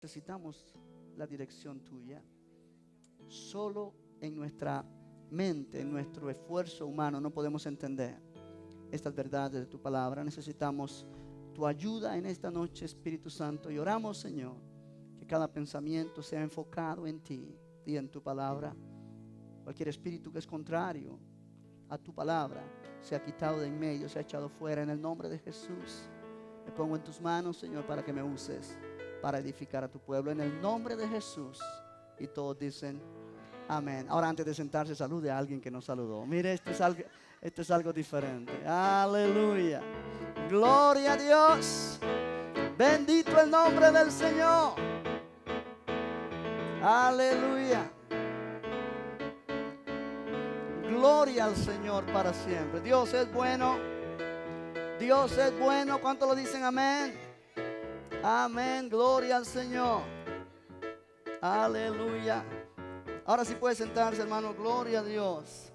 Necesitamos la dirección tuya. Solo en nuestra mente, en nuestro esfuerzo humano, no podemos entender estas verdades de tu palabra. Necesitamos tu ayuda en esta noche, Espíritu Santo. Y oramos, Señor, que cada pensamiento sea enfocado en ti y en tu palabra. Cualquier espíritu que es contrario a tu palabra sea quitado de en medio, sea echado fuera en el nombre de Jesús. Me pongo en tus manos, Señor, para que me uses para edificar a tu pueblo en el nombre de Jesús. Y todos dicen amén. Ahora, antes de sentarse, salude a alguien que nos saludó. Mire, esto es algo diferente. Aleluya. Gloria a Dios. Bendito el nombre del Señor. Aleluya. Gloria al Señor para siempre. Dios es bueno. Dios es bueno. ¿Cuántos lo dicen amén? Amén, gloria al Señor. Aleluya. Ahora sí puede sentarse, hermano. Gloria a Dios.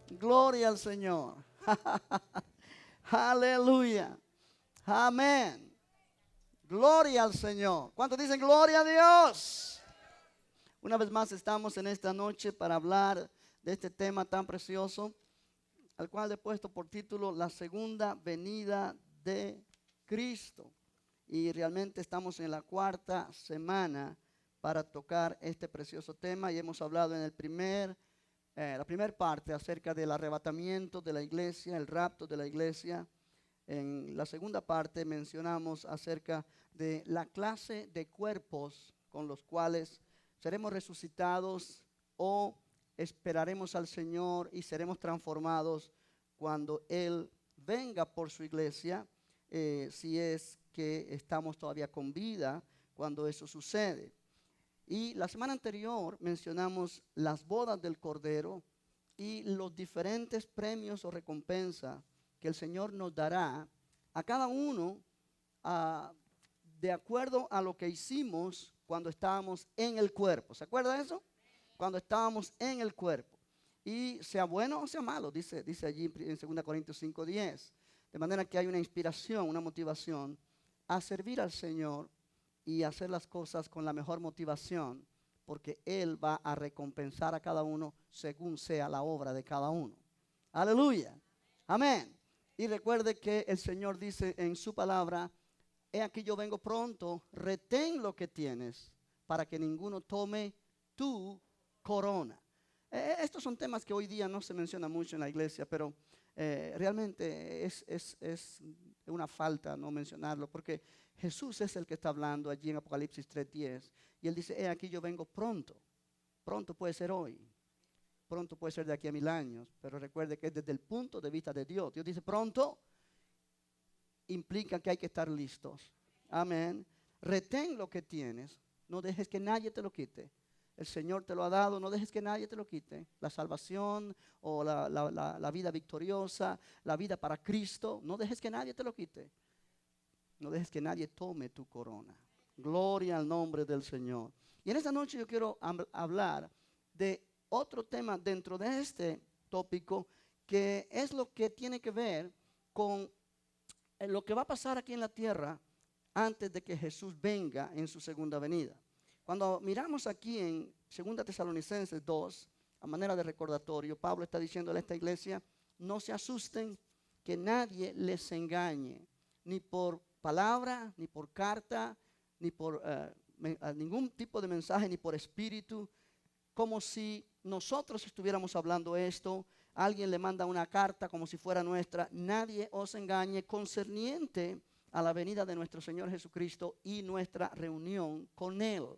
Gloria al Señor. Aleluya. Amén. Gloria al Señor. ¿Cuántos dicen gloria a Dios? Una vez más estamos en esta noche para hablar de este tema tan precioso, al cual he puesto por título La segunda venida de Cristo. Y realmente estamos en la cuarta semana para tocar este precioso tema. Y hemos hablado en la primera parte acerca del arrebatamiento de la iglesia, el rapto de la iglesia. En la segunda parte mencionamos acerca de la clase de cuerpos con los cuales seremos resucitados o esperaremos al Señor y seremos transformados cuando Él venga por su iglesia, si es que estamos todavía con vida cuando eso sucede. Y la semana anterior mencionamos las bodas del Cordero y los diferentes premios o recompensas que el Señor nos dará a cada uno de acuerdo a lo que hicimos cuando estábamos en el cuerpo. ¿Se acuerda de eso? Cuando estábamos en el cuerpo. Y sea bueno o sea malo, dice allí en 2 Corintios 5:10. De manera que hay una inspiración, una motivación a servir al Señor y hacer las cosas con la mejor motivación, porque Él va a recompensar a cada uno según sea la obra de cada uno. Aleluya. Amén. Y recuerde que el Señor dice en su palabra: he aquí yo vengo pronto, retén lo que tienes para que ninguno tome tu corona. Estos son temas que hoy día no se mencionan mucho en la iglesia, pero realmente es una falta no mencionarlo, porque Jesús es el que está hablando allí en Apocalipsis 3:10, y Él dice: he aquí yo vengo pronto. Pronto puede ser hoy, pronto puede ser de aquí a 1000 años, pero recuerde que es desde el punto de vista de Dios. Dios dice pronto, implica que hay que estar listos. Amén. Retén lo que tienes, no dejes que nadie te lo quite. El Señor te lo ha dado, no dejes que nadie te lo quite. La salvación o la vida victoriosa, la vida para Cristo, no dejes que nadie te lo quite. No dejes que nadie tome tu corona. Gloria al nombre del Señor. Y en esta noche yo quiero hablar de otro tema dentro de este tópico, que es lo que tiene que ver con lo que va a pasar aquí en la tierra antes de que Jesús venga en su segunda venida. Cuando miramos aquí en 2 Tesalonicenses 2, a manera de recordatorio, Pablo está diciéndole a esta iglesia: no se asusten, que nadie les engañe, ni por palabra, ni por carta, ni por ningún tipo de mensaje, ni por espíritu, como si nosotros estuviéramos hablando esto. Alguien le manda una carta como si fuera nuestra. Nadie os engañe concerniente a la venida de nuestro Señor Jesucristo y nuestra reunión con Él.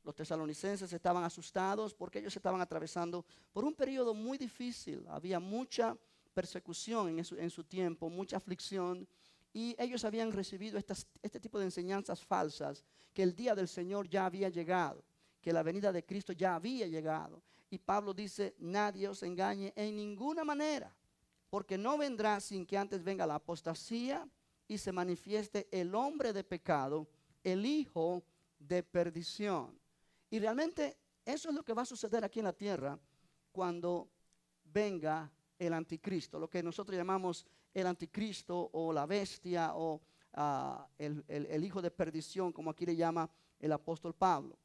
Los tesalonicenses estaban asustados porque ellos estaban atravesando por un periodo muy difícil. Había mucha persecución en su tiempo, mucha aflicción, y ellos habían recibido este tipo de enseñanzas falsas, que el día del Señor ya había llegado, que la venida de Cristo ya había llegado. Y Pablo dice: nadie os engañe en ninguna manera, porque no vendrá sin que antes venga la apostasía y se manifieste el hombre de pecado, el hijo de perdición. Y realmente eso es lo que va a suceder aquí en la tierra cuando venga el anticristo, lo que nosotros llamamos el anticristo o la bestia o el hijo de perdición, como aquí le llama el apóstol Pablo.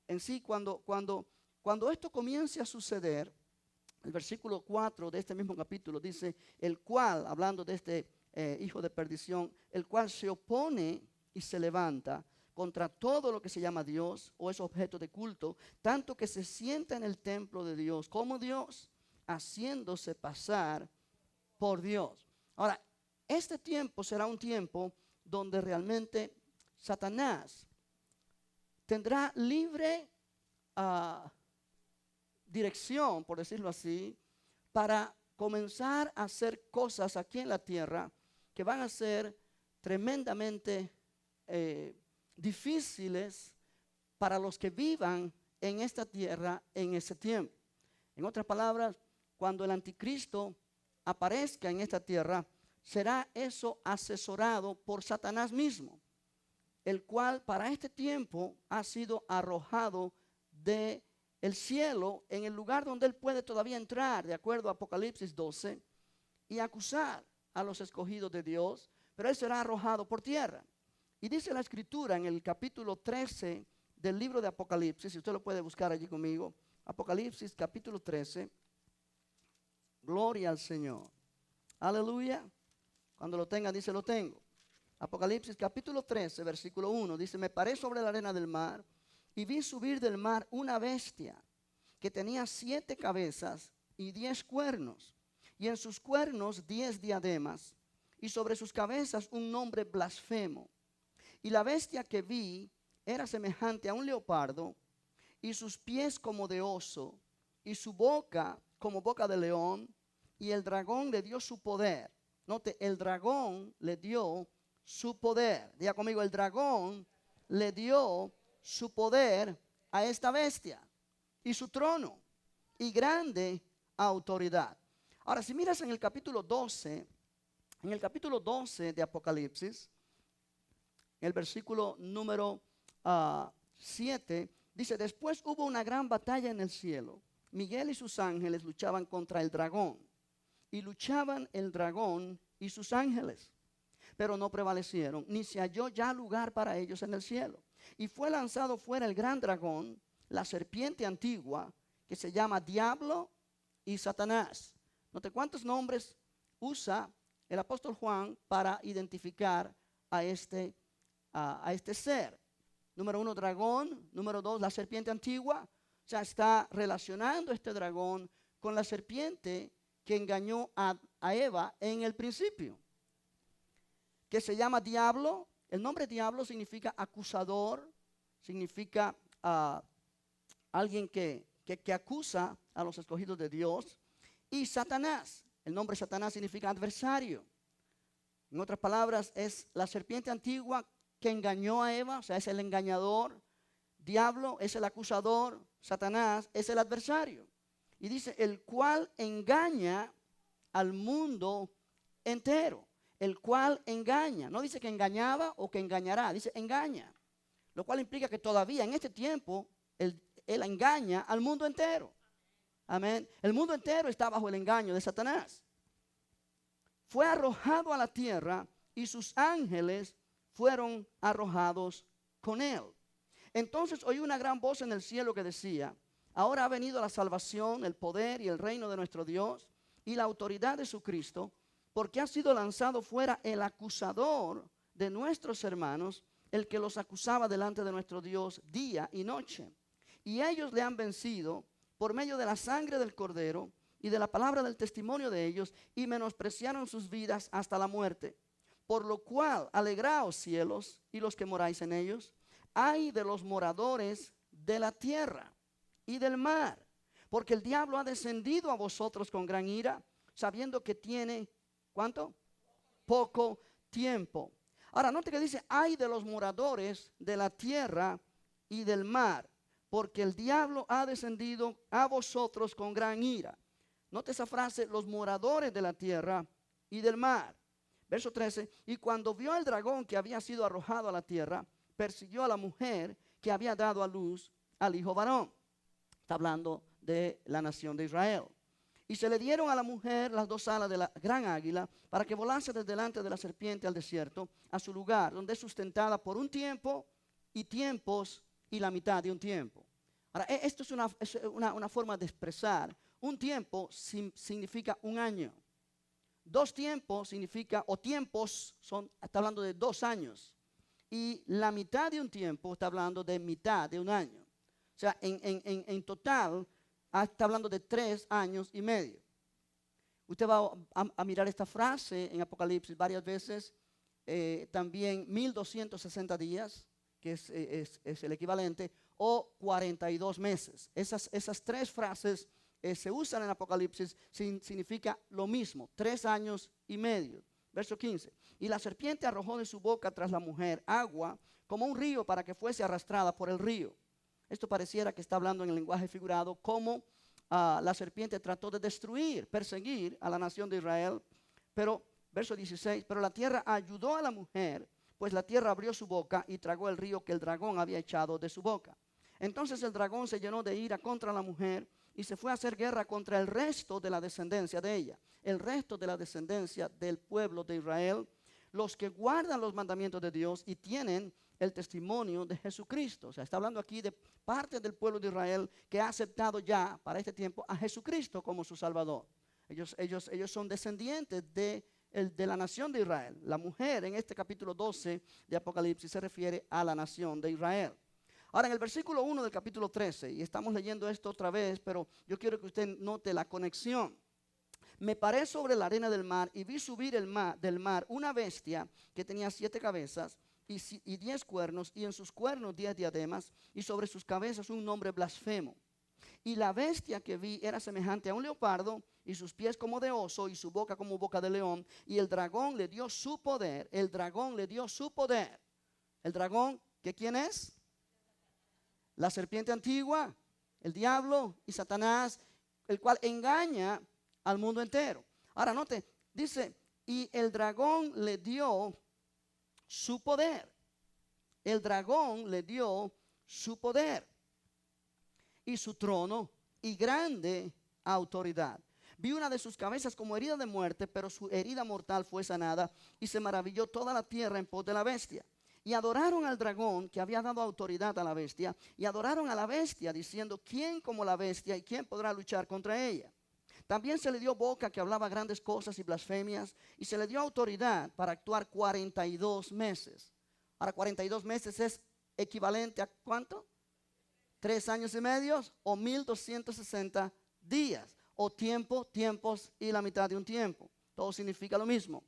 En sí, cuando esto comience a suceder, el versículo 4 de este mismo capítulo dice, el cual, hablando de este hijo de perdición, el cual se opone y se levanta contra todo lo que se llama Dios o es objeto de culto, tanto que se sienta en el templo de Dios como Dios, haciéndose pasar por Dios. Ahora, este tiempo será un tiempo donde realmente Satanás tendrá libre dirección, por decirlo así, para comenzar a hacer cosas aquí en la tierra que van a ser tremendamente difíciles para los que vivan en esta tierra en ese tiempo. En otras palabras, cuando el anticristo aparezca en esta tierra, será eso asesorado por Satanás mismo, el cual para este tiempo ha sido arrojado del cielo en el lugar donde él puede todavía entrar, de acuerdo a Apocalipsis 12, y acusar a los escogidos de Dios, pero él será arrojado por tierra. Y dice la escritura en el capítulo 13 del libro de Apocalipsis, si usted lo puede buscar allí conmigo, Apocalipsis capítulo 13, gloria al Señor, aleluya. Cuando lo tenga dice lo tengo. Apocalipsis capítulo 13 versículo 1 dice, me paré sobre la arena del mar y vi subir del mar una bestia que tenía 7 cabezas y 10 cuernos, y en sus cuernos 10 diademas, y sobre sus cabezas un nombre blasfemo. Y la bestia que vi era semejante a un leopardo, y sus pies como de oso, y su boca como boca de león, y el dragón le dio su poder. Note, el dragón le dio su poder. Diga conmigo, el dragón le dio su poder a esta bestia, y su trono, y grande autoridad. Ahora, si miras en el capítulo 12 de Apocalipsis, el versículo número 7, dice, después hubo una gran batalla en el cielo. Miguel y sus ángeles luchaban contra el dragón, y luchaban el dragón y sus ángeles, pero no prevalecieron, ni se halló ya lugar para ellos en el cielo. Y fue lanzado fuera el gran dragón, la serpiente antigua, que se llama Diablo y Satanás. Note cuántos nombres usa el apóstol Juan para identificar a este ser. Número 1, dragón. Número 2, la serpiente antigua. O sea, está relacionando este dragón con la serpiente que engañó a Eva en el principio, que se llama Diablo. El nombre Diablo significa acusador, significa alguien que acusa a los escogidos de Dios. Y Satanás, el nombre Satanás significa adversario. En otras palabras, es la serpiente antigua que engañó a Eva, o sea, es el engañador. Diablo es el acusador, Satanás es el adversario. Y dice, el cual engaña al mundo entero. El cual engaña. No dice que engañaba o que engañará, dice engaña. Lo cual implica que todavía en este tiempo él engaña al mundo entero. Amén. El mundo entero está bajo el engaño de Satanás. Fue arrojado a la tierra y sus ángeles fueron arrojados con él. Entonces oí una gran voz en el cielo que decía, ahora ha venido la salvación, el poder y el reino de nuestro Dios y la autoridad de su Cristo, porque ha sido lanzado fuera el acusador de nuestros hermanos, el que los acusaba delante de nuestro Dios día y noche. Y ellos le han vencido por medio de la sangre del Cordero y de la palabra del testimonio de ellos, y menospreciaron sus vidas hasta la muerte. Por lo cual, alegraos cielos y los que moráis en ellos. Ay de los moradores de la tierra y del mar, porque el diablo ha descendido a vosotros con gran ira, sabiendo que tiene, ¿cuánto? Poco tiempo. Ahora, note que dice, ay de los moradores de la tierra y del mar, porque el diablo ha descendido a vosotros con gran ira. Note esa frase, los moradores de la tierra y del mar. Verso 13, y cuando vio el dragón que había sido arrojado a la tierra, persiguió a la mujer que había dado a luz al hijo varón. Está hablando de la nación de Israel. Y se le dieron a la mujer las 2 alas de la gran águila para que volase desde delante de la serpiente al desierto, a su lugar, donde es sustentada por un tiempo y tiempos y la mitad de un tiempo. Ahora, esto es una forma de expresar. Un tiempo significa un año. Dos tiempos significa, o tiempos está hablando de 2 años. Y la mitad de un tiempo está hablando de mitad de un año. O sea, en total está hablando de 3 años y medio. Usted va a mirar esta frase en Apocalipsis varias veces. También 1260 días, que es el equivalente, o 42 meses. Esas 3 frases se usan en Apocalipsis, significa lo mismo, 3 años y medio. Verso 15. Y la serpiente arrojó de su boca tras la mujer agua como un río para que fuese arrastrada por el río. Esto pareciera que está hablando en el lenguaje figurado, como la serpiente trató de destruir, perseguir a la nación de Israel. Pero, verso 16, pero la tierra ayudó a la mujer, pues la tierra abrió su boca y tragó el río que el dragón había echado de su boca. Entonces el dragón se llenó de ira contra la mujer y se fue a hacer guerra contra el resto de la descendencia de ella, el resto de la descendencia del pueblo de Israel, los que guardan los mandamientos de Dios y tienen el testimonio de Jesucristo. O sea, está hablando aquí de parte del pueblo de Israel que ha aceptado ya para este tiempo a Jesucristo como su Salvador. Ellos son descendientes de la nación de Israel. La mujer en este capítulo 12 de Apocalipsis se refiere a la nación de Israel. Ahora, en el versículo 1 del capítulo 13, y estamos leyendo esto otra vez, pero yo quiero que usted note la conexión. Me paré sobre la arena del mar y vi subir del mar una bestia que tenía 7 cabezas y 10 cuernos, y en sus cuernos 10 diademas, y sobre sus cabezas un nombre blasfemo. Y la bestia que vi era semejante a un leopardo, y sus pies como de oso, y su boca como boca de león. Y el dragón le dio su poder. El dragón le dio su poder. El dragón, ¿que quién es? La serpiente antigua, el diablo y Satanás, el cual engaña al mundo entero. Ahora note, dice, y el dragón le dio su poder. El dragón le dio su poder y su trono y grande autoridad. Vi una de sus cabezas como herida de muerte, pero su herida mortal fue sanada, y se maravilló toda la tierra en pos de la bestia. Y adoraron al dragón que había dado autoridad a la bestia, y adoraron a la bestia diciendo, ¿quién como la bestia y quién podrá luchar contra ella? También se le dio boca que hablaba grandes cosas y blasfemias, y se le dio autoridad para actuar 42 meses. Ahora, 42 meses es equivalente a ¿cuánto? 3 años y medio o 1260 días, o tiempos y la mitad de un tiempo. Todo significa lo mismo.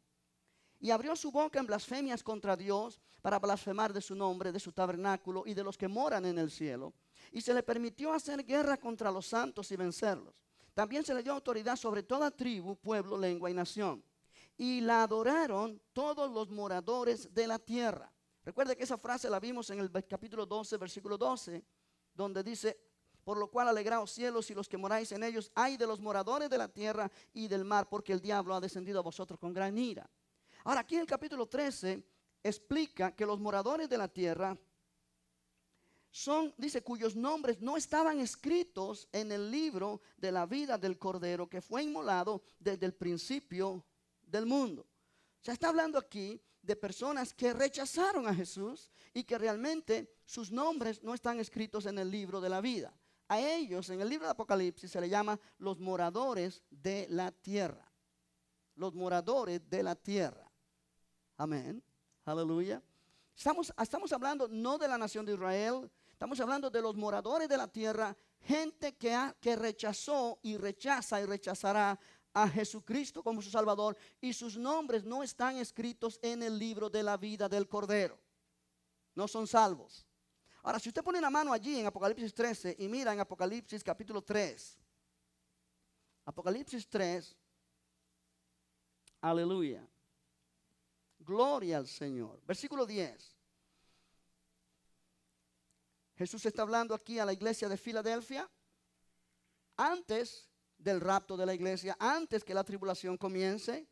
Y abrió su boca en blasfemias contra Dios para blasfemar de su nombre, de su tabernáculo y de los que moran en el cielo. Y se le permitió hacer guerra contra los santos y vencerlos. También se le dio autoridad sobre toda tribu, pueblo, lengua y nación. Y la adoraron todos los moradores de la tierra. Recuerde que esa frase la vimos en el capítulo 12, versículo 12, donde dice, por lo cual alegraos cielos y los que moráis en ellos, ay de los moradores de la tierra y del mar, porque el diablo ha descendido a vosotros con gran ira. Ahora, aquí en el capítulo 13 explica que los moradores de la tierra son, dice, cuyos nombres no estaban escritos en el libro de la vida del Cordero que fue inmolado desde el principio del mundo. O sea, está hablando aquí de personas que rechazaron a Jesús y que realmente sus nombres no están escritos en el libro de la vida. A ellos, en el libro de Apocalipsis, se le llama los moradores de la tierra. Los moradores de la tierra. Amén. Aleluya. Estamos hablando no de la nación de Israel. Estamos hablando de los moradores de la tierra. Gente que rechazó y rechaza y rechazará a Jesucristo como su Salvador. Y sus nombres no están escritos en el libro de la vida del Cordero. No son salvos. Ahora, si usted pone la mano allí en Apocalipsis 13 y mira en Apocalipsis capítulo 3. Apocalipsis 3. Aleluya. Gloria al Señor. Versículo 10. Jesús está hablando aquí a la iglesia de Filadelfia. Antes del rapto de la iglesia, antes que la tribulación comience.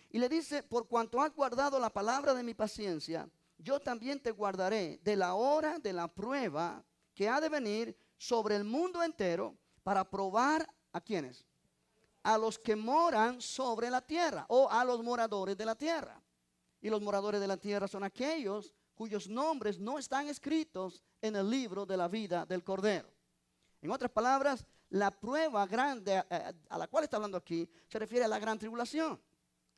Y le dice, por cuanto has guardado la palabra de mi paciencia, yo también te guardaré de la hora de la prueba que ha de venir sobre el mundo entero para probar a quienes. A los que moran sobre la tierra o a los moradores de la tierra. Y los moradores de la tierra son aquellos cuyos nombres no están escritos en el libro de la vida del Cordero. En otras palabras, la prueba grande a la cual está hablando aquí se refiere a la gran tribulación.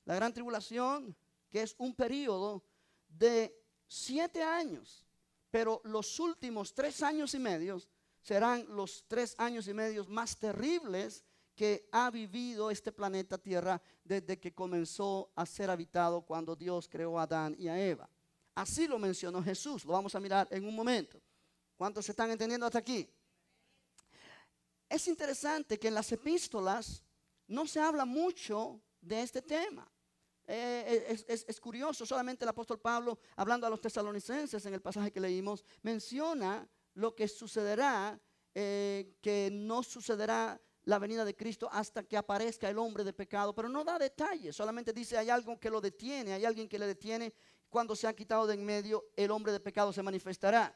La gran tribulación, que es un periodo de 7 años, pero los últimos 3 años y medio serán los 3 años y medio más terribles que ha vivido este planeta Tierra desde que comenzó a ser habitado cuando Dios creó a Adán y a Eva. Así lo mencionó Jesús, lo vamos a mirar en un momento. ¿Cuántos se están entendiendo hasta aquí? Es interesante que en las epístolas no se habla mucho de este tema. Es curioso, solamente el apóstol Pablo, hablando a los tesalonicenses en el pasaje que leímos, menciona lo que sucederá, que no sucederá la venida de Cristo hasta que aparezca el hombre de pecado, pero no da detalles, solamente dice hay algo que lo detiene, hay alguien que le detiene. Cuando se ha quitado de en medio, el hombre de pecado se manifestará,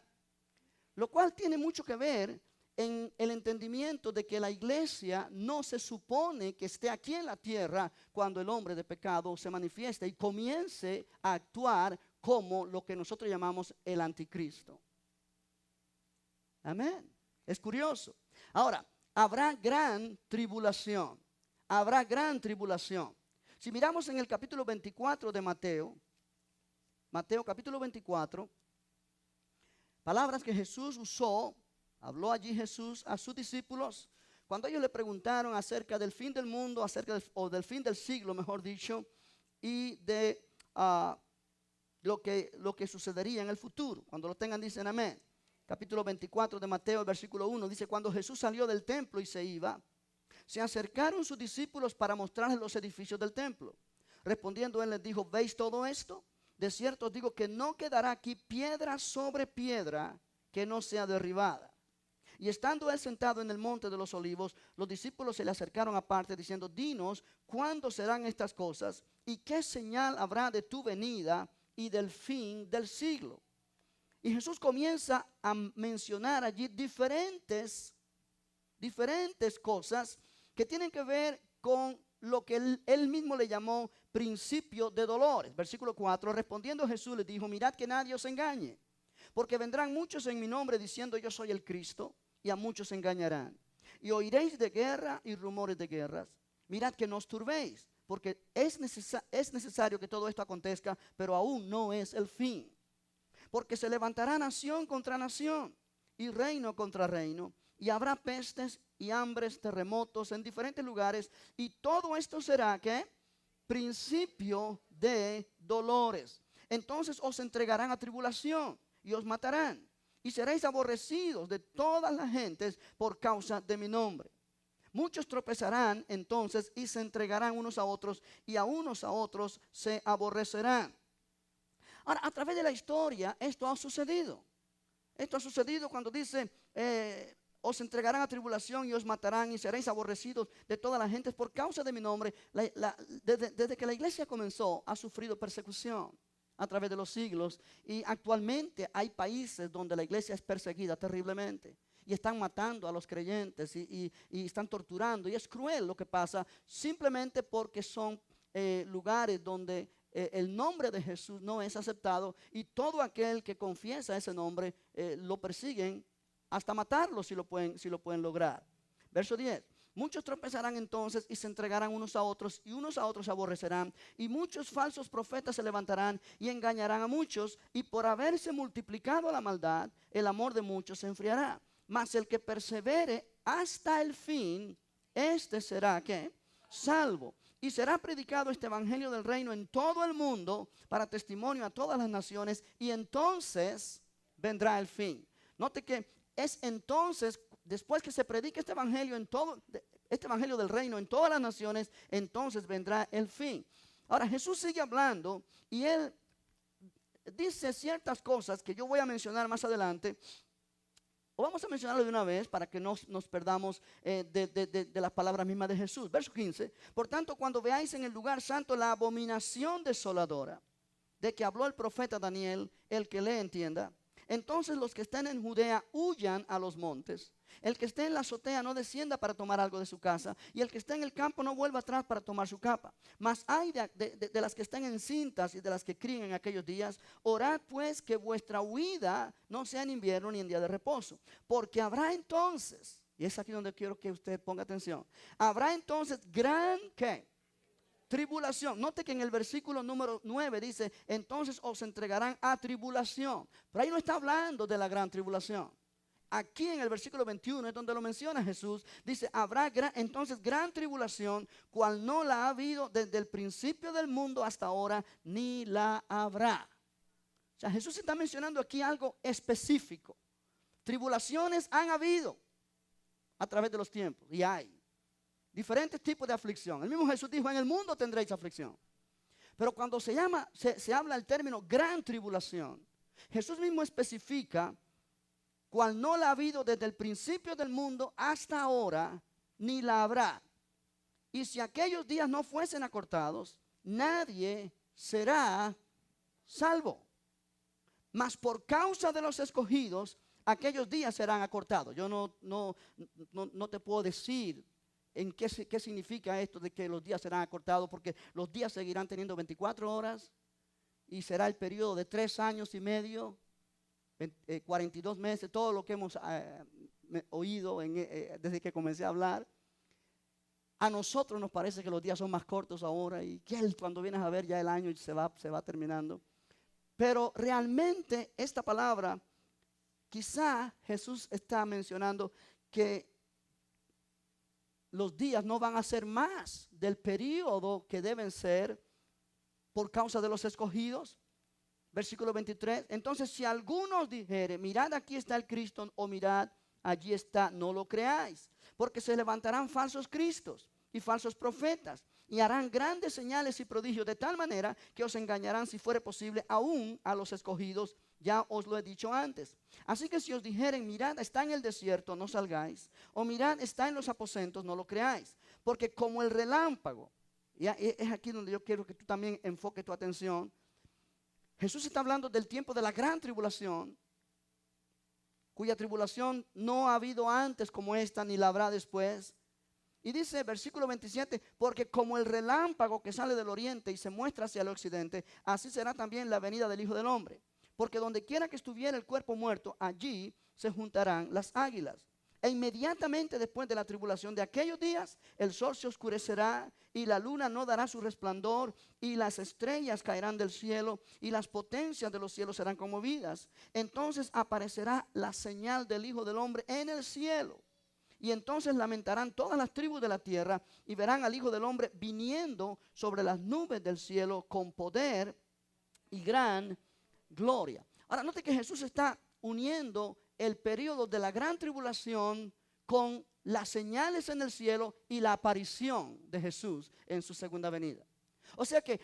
lo cual tiene mucho que ver en el entendimiento de que la iglesia no se supone que esté aquí en la tierra cuando el hombre de pecado se manifieste y comience a actuar como lo que nosotros llamamos el anticristo. Amén. Es curioso. Ahora, habrá gran tribulación. Habrá gran tribulación. Si miramos en el capítulo 24 de Mateo, Mateo capítulo 24, palabras que Jesús usó. Habló allí Jesús a sus discípulos cuando ellos le preguntaron acerca del fin del mundo, del fin del siglo, mejor dicho, y de lo que sucedería en el futuro. Cuando lo tengan, dicen amén. Capítulo 24 de Mateo, el versículo 1, dice: cuando Jesús salió del templo y se iba, se acercaron sus discípulos para mostrarles los edificios del templo. Respondiendo él les dijo: ¿veis todo esto? De cierto os digo que no quedará aquí piedra sobre piedra que no sea derribada. Y estando él sentado en el monte de los olivos, los discípulos se le acercaron aparte diciendo: dinos, ¿cuándo serán estas cosas? ¿Y qué señal habrá de tu venida y del fin del siglo? Y Jesús comienza a mencionar allí diferentes cosas que tienen que ver con lo que él mismo le llamó principio de dolores. Versículo 4, respondiendo Jesús les dijo: mirad que nadie os engañe, porque vendrán muchos en mi nombre diciendo yo soy el Cristo, y a muchos engañarán. Y oiréis de guerra y rumores de guerras. Mirad que no os turbéis, porque es necesario que todo esto acontezca, pero aún no es el fin. Porque se levantará nación contra nación y reino contra reino, y habrá pestes y hambres, terremotos en diferentes lugares, y todo esto será, ¿qué? Principio de dolores. Entonces os entregarán a tribulación y os matarán, y seréis aborrecidos de todas las gentes por causa de mi nombre. Muchos tropezarán entonces y se entregarán unos a otros, y a unos a otros se aborrecerán. Ahora, a través de la historia, esto ha sucedido. Esto ha sucedido cuando dice: os entregarán a tribulación y os matarán, y seréis aborrecidos de todas las gentes por causa de mi nombre. Desde que la iglesia comenzó, ha sufrido persecución a través de los siglos, y actualmente hay países donde la iglesia es perseguida terriblemente y están matando a los creyentes y están torturando, y es cruel lo que pasa, simplemente porque son lugares donde el nombre de Jesús no es aceptado, y todo aquel que confiesa ese nombre lo persiguen hasta matarlo si lo pueden lograr. Verso 10. Muchos tropezarán entonces y se entregarán unos a otros, y unos a otros se aborrecerán, y muchos falsos profetas se levantarán y engañarán a muchos, y por haberse multiplicado la maldad, el amor de muchos se enfriará. Mas el que persevere hasta el fin, este será, ¿qué? Salvo. Y será predicado este evangelio del reino en todo el mundo para testimonio a todas las naciones, y entonces vendrá el fin. Note que es entonces, después que se predique este evangelio este evangelio del reino en todas las naciones, entonces vendrá el fin. Ahora Jesús sigue hablando, y él dice ciertas cosas que yo voy a mencionar más adelante, o vamos a mencionarlo de una vez para que no nos perdamos de las palabras mismas de Jesús. Verso 15. Por tanto, cuando veáis en el lugar santo la abominación desoladora de que habló el profeta Daniel, el que le entienda, entonces los que estén en Judea huyan a los montes. El que esté en la azotea no descienda para tomar algo de su casa, y el que esté en el campo no vuelva atrás para tomar su capa. Mas hay de las que estén encintas y de las que críen en aquellos días. Orad pues que vuestra huida no sea en invierno ni en día de reposo, porque habrá entonces, y es aquí donde quiero que usted ponga atención, habrá entonces gran, ¿qué? Tribulación. Note que en el versículo número 9 dice, entonces os entregarán a tribulación. Pero ahí no está hablando de la gran tribulación. Aquí en el versículo 21 es donde lo menciona Jesús. Dice, habrá entonces gran tribulación, cual no la ha habido desde el principio del mundo hasta ahora, ni la habrá. O sea, Jesús está mencionando aquí algo específico. Tribulaciones han habido a través de los tiempos, y hay diferentes tipos de aflicción. El mismo Jesús dijo, en el mundo tendréis aflicción. Pero cuando se habla el término gran tribulación, Jesús mismo especifica cual no la ha habido desde el principio del mundo hasta ahora, ni la habrá. Y si aquellos días no fuesen acortados, nadie será salvo. Mas por causa de los escogidos, aquellos días serán acortados. Yo no te puedo decir qué significa esto de que los días serán acortados, porque los días seguirán teniendo 24 horas y será el periodo de 3 años y medio, 42 meses, todo lo que hemos oído desde que comencé a hablar. A nosotros nos parece que los días son más cortos ahora y que cuando vienes a ver ya el año se va terminando. Pero realmente esta palabra, quizá Jesús está mencionando que los días no van a ser más del periodo que deben ser por causa de los escogidos. Versículo 23. Entonces, si alguno dijere, mirad, aquí está el Cristo, o mirad, allí está, no lo creáis. Porque se levantarán falsos cristos y falsos profetas, y harán grandes señales y prodigios, de tal manera que os engañarán, si fuere posible, aún a los escogidos. Ya os lo he dicho antes. Así que si os dijeren, mirad, está en el desierto, no salgáis. O mirad, está en los aposentos, no lo creáis. Porque como el relámpago, y es aquí donde yo quiero que tú también enfoques tu atención. Jesús está hablando del tiempo de la gran tribulación, cuya tribulación no ha habido antes como esta, ni la habrá después. Y dice, versículo 27, porque como el relámpago que sale del oriente y se muestra hacia el occidente, así será también la venida del Hijo del Hombre. Porque donde quiera que estuviera el cuerpo muerto, allí se juntarán las águilas. E inmediatamente después de la tribulación de aquellos días, el sol se oscurecerá y la luna no dará su resplandor y las estrellas caerán del cielo y las potencias de los cielos serán conmovidas. Entonces aparecerá la señal del Hijo del Hombre en el cielo. Y entonces lamentarán todas las tribus de la tierra y verán al Hijo del Hombre viniendo sobre las nubes del cielo con poder y gran gloria. Ahora note que Jesús está uniendo el periodo de la gran tribulación con las señales en el cielo y la aparición de Jesús en su segunda venida. O sea que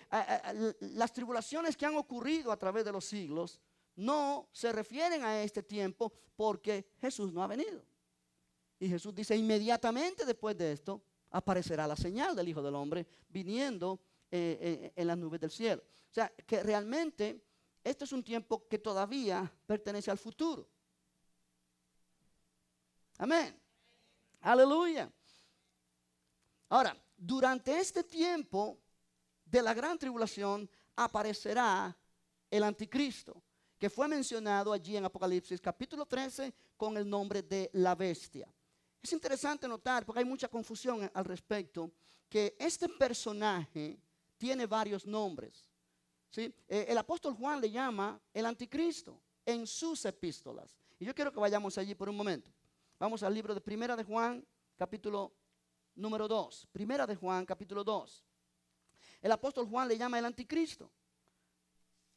las tribulaciones que han ocurrido a través de los siglos no se refieren a este tiempo, porque Jesús no ha venido. Y Jesús dice, inmediatamente después de esto aparecerá la señal del Hijo del Hombre viniendo en las nubes del cielo. O sea que realmente este es un tiempo que todavía pertenece al futuro. Amén. Aleluya. Ahora, durante este tiempo de la gran tribulación aparecerá el anticristo, que fue mencionado allí en Apocalipsis capítulo 13 con el nombre de la bestia. Es interesante notar, porque hay mucha confusión al respecto, que este personaje tiene varios nombres. ¿Sí? El apóstol Juan le llama el anticristo en sus epístolas. Y yo quiero que vayamos allí por un momento. Vamos al libro de Primera de Juan, capítulo número 2. Primera de Juan, capítulo 2. El apóstol Juan le llama el anticristo.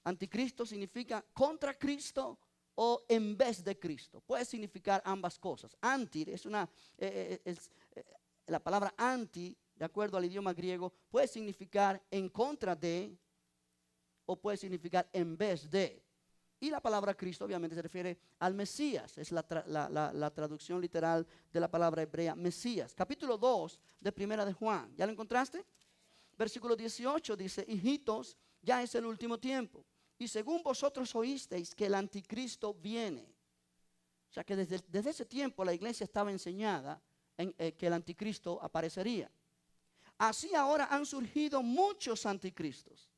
Anticristo significa contra Cristo o en vez de Cristo. Puede significar ambas cosas. Anti es la palabra anti, de acuerdo al idioma griego, puede significar en contra de o puede significar en vez de. Y la palabra Cristo obviamente se refiere al Mesías. Es la traducción literal de la palabra hebrea Mesías. Capítulo 2 de Primera de Juan. ¿Ya lo encontraste? Versículo 18 dice, hijitos, ya es el último tiempo. y según vosotros oísteis que el anticristo viene. O sea que desde ese tiempo la iglesia estaba enseñada que el anticristo aparecería. Así ahora han surgido muchos anticristos.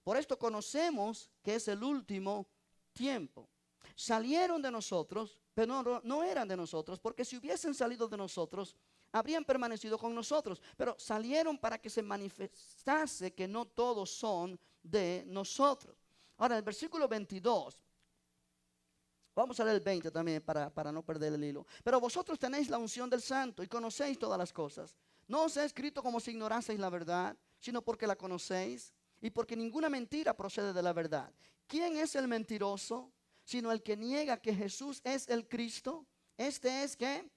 Por esto conocemos que es el último tiempo. Salieron de nosotros, pero no eran de nosotros, porque si hubiesen salido de nosotros, habrían permanecido con nosotros. Pero salieron para que se manifestase que no todos son de nosotros. Ahora, el versículo 22. Vamos a leer el 20 también para no perder el hilo. Pero vosotros tenéis la unción del Santo y conocéis todas las cosas. No os he escrito como si ignoraseis la verdad, sino porque la conocéis y porque ninguna mentira procede de la verdad. ¿Quién es el mentiroso? Sino el que niega que Jesús es el Cristo. Este es ¿qué?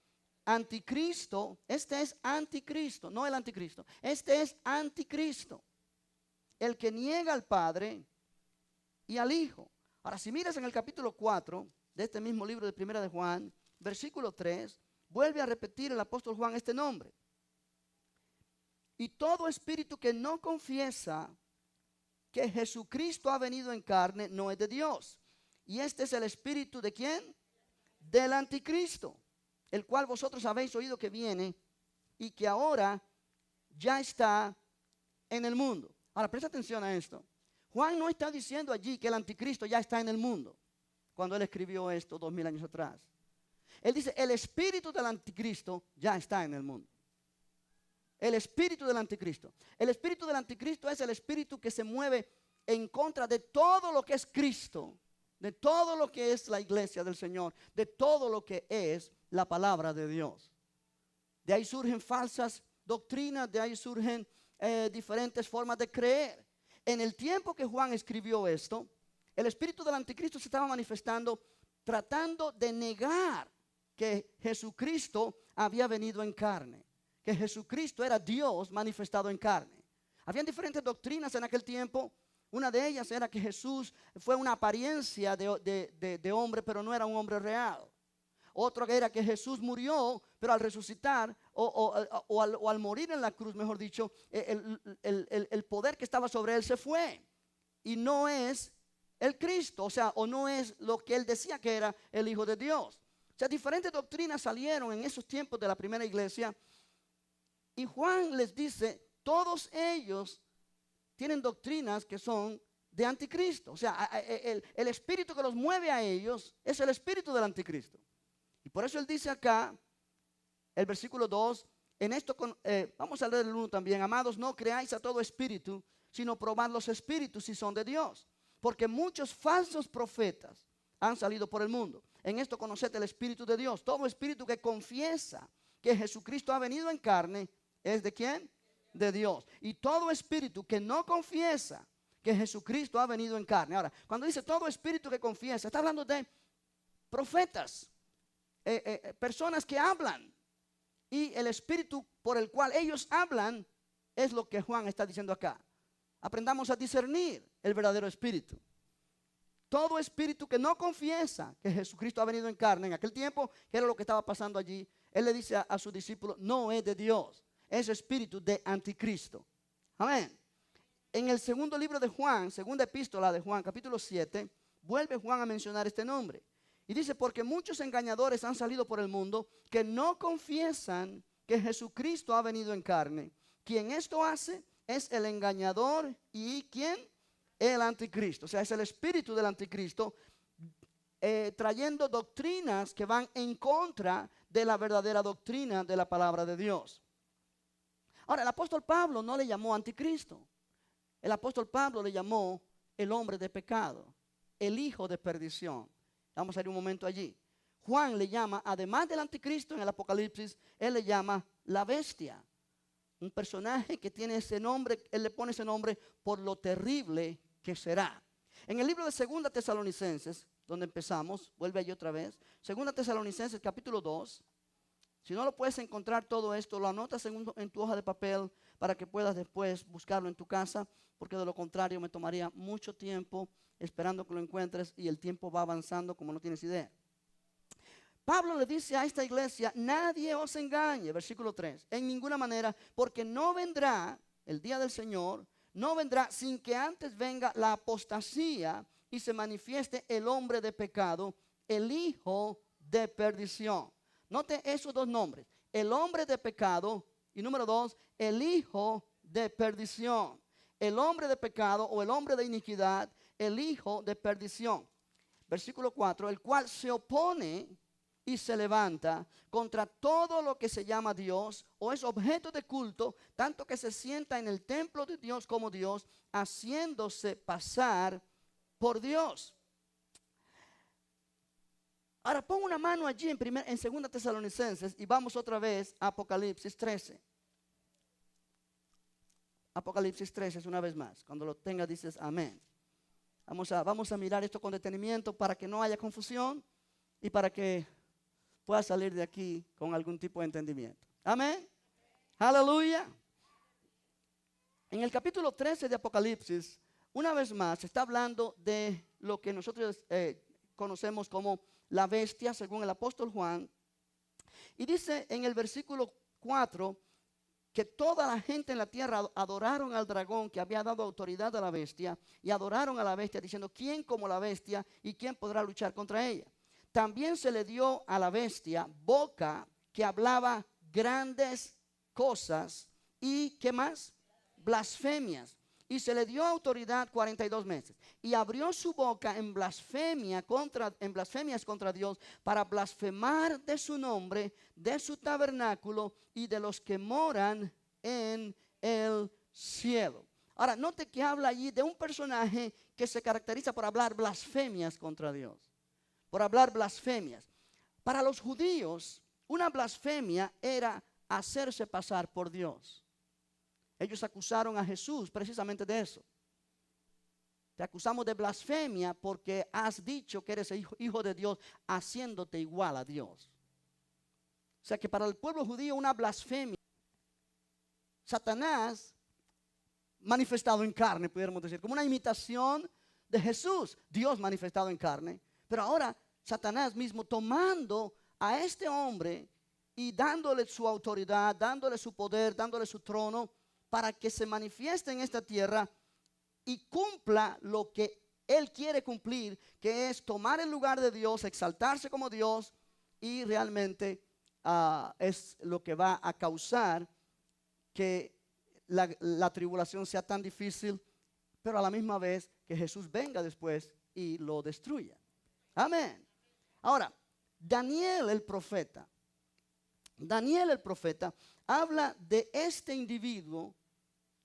Anticristo. Este es anticristo, no el anticristo. Este es anticristo. El que niega al Padre y al Hijo. Ahora, si miras en el capítulo 4 de este mismo libro de Primera de Juan, versículo 3, vuelve a repetir el apóstol Juan este nombre. Y todo espíritu que no confiesa que Jesucristo ha venido en carne no es de Dios. Y este es el espíritu ¿de quién? Del anticristo, el cual vosotros habéis oído que viene y que ahora ya está en el mundo. Ahora, presta atención a esto. Juan no está diciendo allí que el anticristo ya está en el mundo cuando él escribió esto 2000 años atrás. Él dice, el espíritu del anticristo ya está en el mundo. El espíritu del anticristo. El espíritu del anticristo es el espíritu que se mueve en contra de todo lo que es Cristo, de todo lo que es la iglesia del Señor, de todo lo que es la palabra de Dios. De ahí surgen falsas doctrinas, de ahí surgen diferentes formas de creer. En el tiempo que Juan escribió esto, el espíritu del anticristo se estaba manifestando tratando de negar que Jesucristo había venido en carne, que Jesucristo era Dios manifestado en carne. Habían diferentes doctrinas en aquel tiempo. Una de ellas era que Jesús fue una apariencia de hombre, pero no era un hombre real. Otro era que Jesús murió, pero al resucitar o al morir en la cruz, mejor dicho, el poder que estaba sobre él se fue. Y no es el Cristo, o no es lo que él decía que era el Hijo de Dios. O sea, diferentes doctrinas salieron en esos tiempos de la primera iglesia. Y Juan les dice, todos ellos tienen doctrinas que son de anticristo. O sea, el espíritu que los mueve a ellos es el espíritu del anticristo. Y por eso él dice acá, el versículo 2, en esto, vamos a leer el 1 también. Amados, no creáis a todo espíritu, sino probad los espíritus si son de Dios. Porque muchos falsos profetas han salido por el mundo. En esto conoced el espíritu de Dios. Todo espíritu que confiesa que Jesucristo ha venido en carne, ¿es de quién? De Dios. Y todo espíritu que no confiesa que Jesucristo ha venido en carne. Ahora, cuando dice todo espíritu que confiesa, está hablando de profetas, personas que hablan. Y el espíritu por el cual ellos hablan es lo que Juan está diciendo acá. Aprendamos a discernir el verdadero espíritu. Todo espíritu que no confiesa que Jesucristo ha venido en carne, en aquel tiempo, que era lo que estaba pasando allí, él le dice a sus discípulos, no es de Dios, es espíritu de anticristo. Amén. En el segundo libro de Juan, segunda epístola de Juan, capítulo 7, vuelve Juan a mencionar este nombre. Y dice, porque muchos engañadores han salido por el mundo que no confiesan que Jesucristo ha venido en carne. Quien esto hace es el engañador y ¿quién? El anticristo. O sea, es el espíritu del anticristo trayendo doctrinas que van en contra de la verdadera doctrina de la palabra de Dios. Ahora, el apóstol Pablo no le llamó anticristo. El apóstol Pablo le llamó el hombre de pecado, el hijo de perdición. Vamos a ir un momento allí. Juan le llama, además del anticristo en el Apocalipsis, él le llama la bestia. Un personaje que tiene ese nombre, él le pone ese nombre por lo terrible que será. En el libro de Segunda Tesalonicenses, donde empezamos, vuelve allí otra vez. Segunda Tesalonicenses capítulo 2. Si no lo puedes encontrar todo esto, lo anotas en tu hoja de papel para que puedas después buscarlo en tu casa, porque de lo contrario me tomaría mucho tiempo esperando que lo encuentres y el tiempo va avanzando como no tienes idea. Pablo le dice a esta iglesia, nadie os engañe, versículo 3, en ninguna manera, porque no vendrá el día del Señor, no vendrá sin que antes venga la apostasía y se manifieste el hombre de pecado, el hijo de perdición. Note esos dos nombres, el hombre de pecado y número 2, el hijo de perdición. El hombre de pecado o el hombre de iniquidad, el hijo de perdición. Versículo 4, el cual se opone y se levanta contra todo lo que se llama Dios o es objeto de culto, tanto que se sienta en el templo de Dios como Dios, haciéndose pasar por Dios. Ahora pon una mano allí en 2 Tesalonicenses y vamos otra vez a Apocalipsis 13. Apocalipsis 13 una vez más. Cuando lo tengas dices amén. Vamos a mirar esto con detenimiento para que no haya confusión y para que puedas salir de aquí con algún tipo de entendimiento. Amén. Aleluya. En el capítulo 13 de Apocalipsis, una vez más, se está hablando de lo que nosotros conocemos como la bestia, según el apóstol Juan. Y dice en el versículo 4 que toda la gente en la tierra adoraron al dragón que había dado autoridad a la bestia y adoraron a la bestia diciendo, ¿quién como la bestia y quién podrá luchar contra ella? También se le dio a la bestia boca que hablaba grandes cosas y ¿qué más? Blasfemias. Y se le dio autoridad 42 meses. Y abrió su boca en blasfemias contra Dios para blasfemar de su nombre, de su tabernáculo y de los que moran en el cielo. Ahora, note que habla allí de un personaje que se caracteriza por hablar blasfemias contra Dios. Por hablar blasfemias. Para los judíos, una blasfemia era hacerse pasar por Dios. Ellos acusaron a Jesús precisamente de eso. Te acusamos de blasfemia porque has dicho que eres hijo de Dios haciéndote igual a Dios. O sea que para el pueblo judío una blasfemia, Satanás manifestado en carne, pudiéramos decir, como una imitación de Jesús, Dios manifestado en carne. Pero ahora Satanás mismo tomando a este hombre y dándole su autoridad, dándole su poder, dándole su trono, para que se manifieste en esta tierra y cumpla lo que Él quiere cumplir, que es tomar el lugar de Dios, exaltarse como Dios, y realmente es lo que va a causar que la tribulación sea tan difícil, pero a la misma vez que Jesús venga después y lo destruya. Amén. Ahora, Daniel el profeta habla de este individuo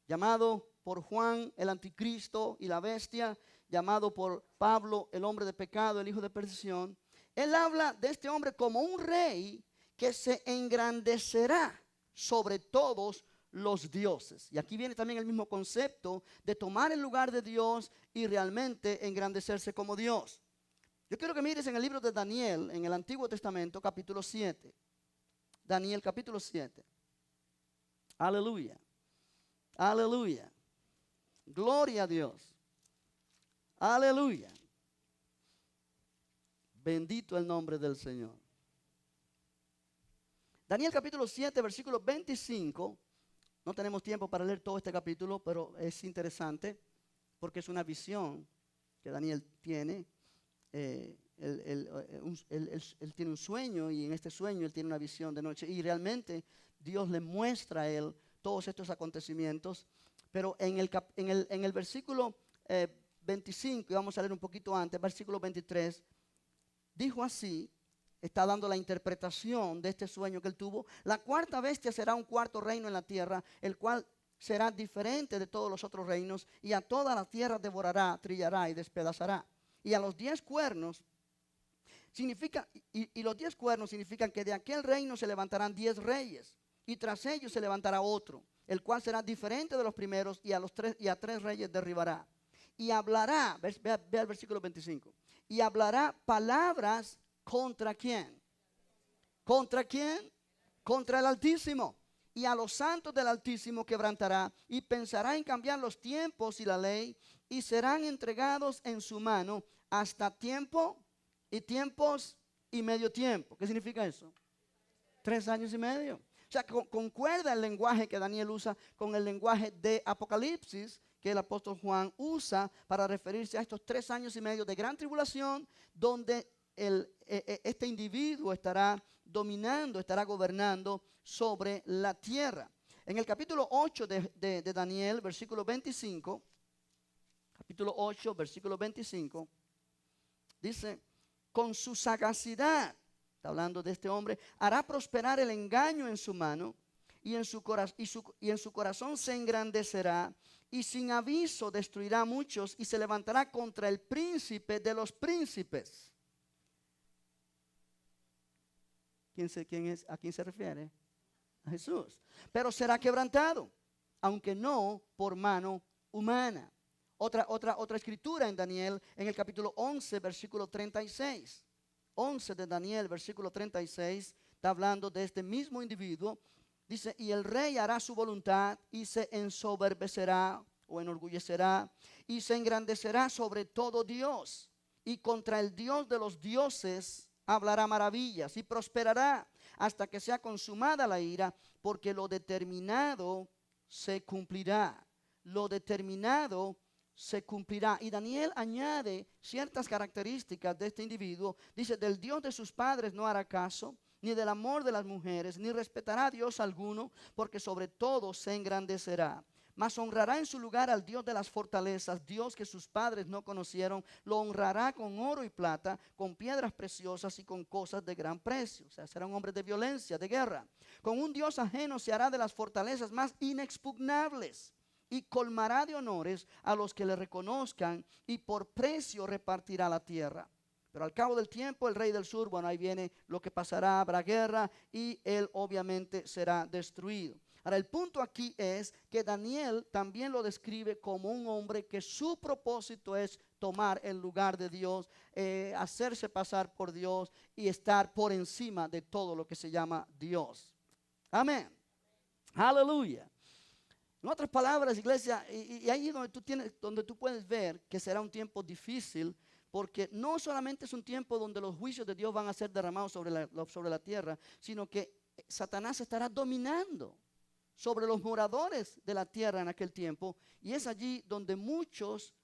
llamado por Juan el anticristo y la bestia, llamado por Pablo el hombre de pecado, el hijo de perdición. Él habla de este hombre como un rey que se engrandecerá sobre todos los dioses. Y aquí viene también el mismo concepto de tomar el lugar de Dios y realmente engrandecerse como Dios. Yo quiero que mires en el libro de Daniel, en el Antiguo Testamento, capítulo 7. Daniel capítulo 7. Aleluya. Aleluya. Gloria a Dios. Aleluya. Bendito el nombre del Señor. Daniel capítulo 7, versículo 25. No tenemos tiempo para leer todo este capítulo, pero es interesante porque es una visión que Daniel tiene. Él tiene un sueño y en este sueño él tiene una visión de noche y realmente Dios le muestra a él todos estos acontecimientos, pero en el versículo 25, y vamos a leer un poquito antes, versículo 23, dijo así, está dando la interpretación de este sueño que él tuvo: la cuarta bestia será un cuarto reino en la tierra, el cual será diferente de todos los otros reinos, y a toda la tierra devorará, trillará y despedazará. Y a los 10 cuernos significa, y los 10 cuernos significan que de aquel reino se levantarán 10 reyes, y tras ellos se levantará otro, el cual será diferente de los primeros, y a 3 reyes derribará. Y hablará, ve al versículo 25, y hablará palabras contra ¿quién? ¿Contra quién? Contra el Altísimo. Y a los santos del Altísimo quebrantará, y pensará en cambiar los tiempos y la ley, y serán entregados en su mano hasta tiempo y tiempos y medio tiempo. ¿Qué significa eso? 3 años y medio. O sea, concuerda el lenguaje que Daniel usa con el lenguaje de Apocalipsis, que el apóstol Juan usa para referirse a estos 3 años y medio de gran tribulación, donde este individuo estará dominando, estará gobernando sobre la tierra. En el capítulo 8 de Daniel, versículo 25, capítulo 8, versículo 25, dice, con su sagacidad, está hablando de este hombre, hará prosperar el engaño en su mano, y en su corazón se engrandecerá, y sin aviso destruirá a muchos, y se levantará contra el príncipe de los príncipes. ¿Quién es? ¿A quién se refiere? A Jesús. Pero será quebrantado, aunque no por mano humana. Otra escritura en Daniel, en el capítulo 11, versículo 36. 11 de Daniel, versículo 36, está hablando de este mismo individuo. Dice, y el rey hará su voluntad y se ensoberbecerá o enorgullecerá y se engrandecerá sobre todo Dios. Y contra el Dios de los dioses hablará maravillas y prosperará hasta que sea consumada la ira, porque lo determinado se cumplirá. Lo determinado se cumplirá. Y Daniel añade ciertas características de este individuo. Dice, del Dios de sus padres no hará caso, ni del amor de las mujeres, ni respetará a Dios alguno, porque sobre todo se engrandecerá. Mas honrará en su lugar al Dios de las fortalezas, Dios que sus padres no conocieron, lo honrará con oro y plata, con piedras preciosas y con cosas de gran precio. O sea, será un hombre de violencia, de guerra. Con un Dios ajeno se hará de las fortalezas más inexpugnables, y colmará de honores a los que le reconozcan, y por precio repartirá la tierra. Pero al cabo del tiempo, el rey del sur, bueno, ahí viene lo que pasará, habrá guerra y él obviamente será destruido. Ahora, el punto aquí es que Daniel también lo describe como un hombre que su propósito es tomar el lugar de Dios, hacerse pasar por Dios y estar por encima de todo lo que se llama Dios. Amén. Aleluya. En otras palabras, iglesia, y ahí es donde tú puedes ver que será un tiempo difícil, porque no solamente es un tiempo donde los juicios de Dios van a ser derramados sobre la tierra, sino que Satanás estará dominando sobre los moradores de la tierra en aquel tiempo, y es allí donde muchos